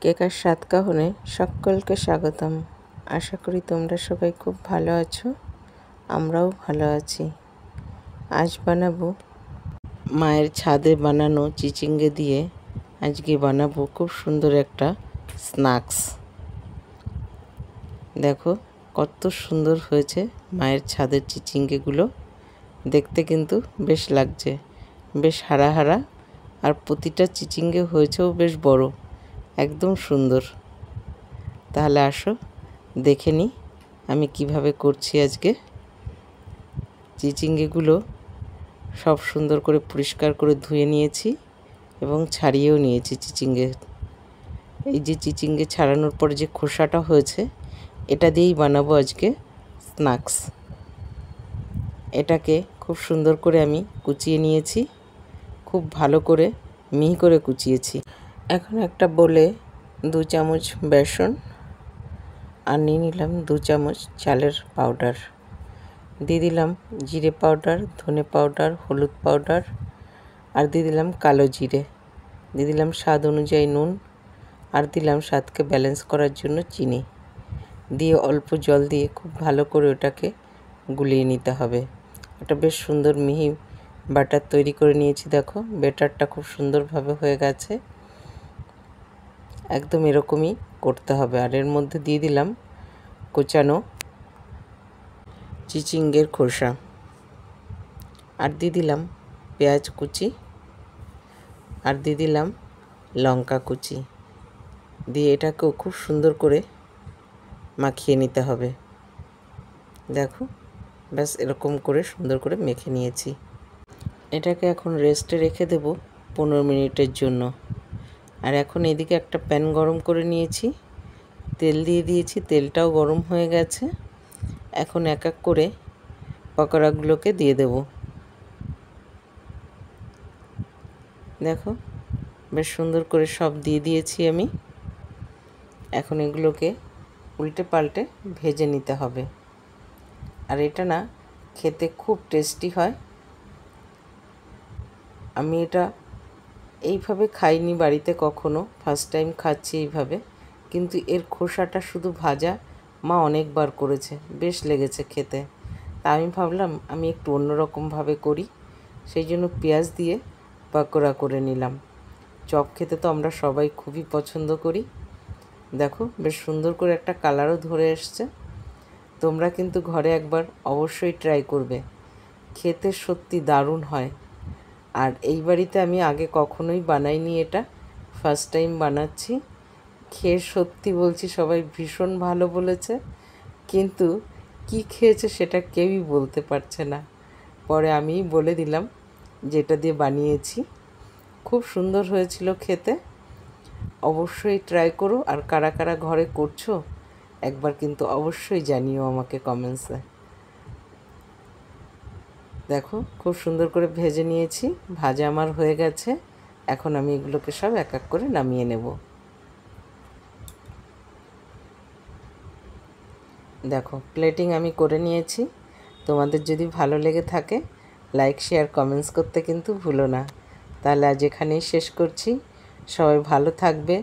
কেকার স্বাদ কাহনে সকলকে স্বাগতম। আশা করি তোমরা সবাই খুব ভালো আছো, আমরাও ভালো আছি। আজ বানাবো মায়ের ছাদে বানানো চিচিঙ্গে দিয়ে। আজকে বানাবো খুব সুন্দর একটা স্ন্যাক্স। দেখো কত সুন্দর হয়েছে মায়ের ছাদের চিচিঙ্গেগুলো, দেখতে কিন্তু বেশ লাগছে, বেশ হারা হারা, আর প্রতিটা চিচিঙ্গে হয়েছেও বেশ বড়, একদম সুন্দর। তাহলে আসো দেখে নিই আমি কিভাবে করছি। আজকে চিচিঙ্গেগুলো সব সুন্দর করে পরিষ্কার করে ধুয়ে নিয়েছি এবং ছাড়িয়েও নিয়েছি চিচিঙ্গে। এই যে চিচিঙ্গে ছাড়ানোর পরে যে খোসাটা হয়েছে, এটা দিয়েই বানাবো আজকে স্ন্যাক্স। এটাকে খুব সুন্দর করে আমি কুচিয়ে নিয়েছি, খুব ভালো করে মিহি করে কুচিয়েছি। এখন একটা বলে 2 চামচ বেসন আর নিয়ে নিলাম 2 চামচ চালের পাউডার, দিয়ে দিলাম জিরে পাউডার, ধনে পাউডার, হলুদ পাউডার, আর দিয়ে দিলাম কালো জিরে, দিয়ে দিলাম স্বাদ অনুযায়ী নুন, আর দিলাম স্বাদকে ব্যালেন্স করার জন্য চিনি, দিয়ে অল্প জল দিয়ে খুব ভালো করে ওটাকে গুলিয়ে নিতে হবে। এটা বেশ সুন্দর মিহি বাটার তৈরি করে নিয়েছি। দেখো ব্যাটারটা খুব সুন্দরভাবে হয়ে গেছে, একদম এরকমই করতে হবে। আর এর মধ্যে দিয়ে দিলাম কোচানো চিচিঙ্গের খোসা, আর দিয়ে দিলাম পেঁয়াজ কুচি, আর দিয়ে দিলাম লঙ্কা কুচি, দিয়ে এটাকেও খুব সুন্দর করে মাখিয়ে নিতে হবে। দেখো ব্যাস এরকম করে সুন্দর করে মেখে নিয়েছি। এটাকে এখন রেস্টে রেখে দেব 15 মিনিটের জন্য। আর এখন এদিকে একটা প্যান গরম করে নিয়েছি, তেল দিয়ে দিয়েছি, তেলটাও গরম হয়ে গেছে। এখন এক এক করে পকোড়াগুলোকে দিয়ে দেব। দেখো বেশ সুন্দর করে সব দিয়ে দিয়েছি আমি। এখন এগুলোকে উল্টে পাল্টে ভেজে নিতে হবে। আর এটা না খেতে খুব টেস্টি হয়। আমি এটা এইভাবে খাইনি বাড়িতে কখনো, ফার্স্ট টাইম খাচ্ছি এইভাবে, কিন্তু এর খোসাটা শুধু ভাজা মা অনেকবার করেছে, বেশ লেগেছে খেতে। তা আমি ভাবলাম আমি একটু অন্যরকমভাবে করি, সেই জন্য পেঁয়াজ দিয়ে পকোড়া করে নিলাম। চপ খেতে তো আমরা সবাই খুবই পছন্দ করি। দেখো বেশ সুন্দর করে একটা কালারও ধরে এসছে। তোমরা কিন্তু ঘরে একবার অবশ্যই ট্রাই করবে, খেতে সত্যি দারুণ হয়। আর এই বাড়িতে আমি আগে কখনোই বানাইনি, এটা ফার্স্ট টাইম বানাচ্ছি। খেয়ে সত্যি বলছি সবাই ভীষণ ভালো বলেছে, কিন্তু কি খেয়েছে সেটা কেউই বলতে পারছে না। পরে আমিই বলে দিলাম যেটা দিয়ে বানিয়েছি। খুব সুন্দর হয়েছিল খেতে। অবশ্যই ট্রাই করো, আর কারা কারা ঘরে করছো একবার কিন্তু অবশ্যই জানিও আমাকে কমেন্টসে। দেখো খুব সুন্দর করে ভেজে নিয়েছি, ভাজা আমার হয়ে গেছে। এখন আমি এগুলোকে সব এক এক করে নামিয়ে নেব। দেখো প্লেটিং আমি করে নিয়েছি। তোমাদের যদি ভালো লেগে থাকে লাইক শেয়ার কমেন্টস করতে কিন্তু ভুলো না। তাহলে আজ এখানেই শেষ করছি। সবাই ভালো থাকবে,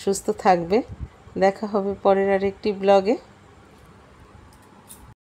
সুস্থ থাকবে। দেখা হবে পরের আরেকটি ব্লগে।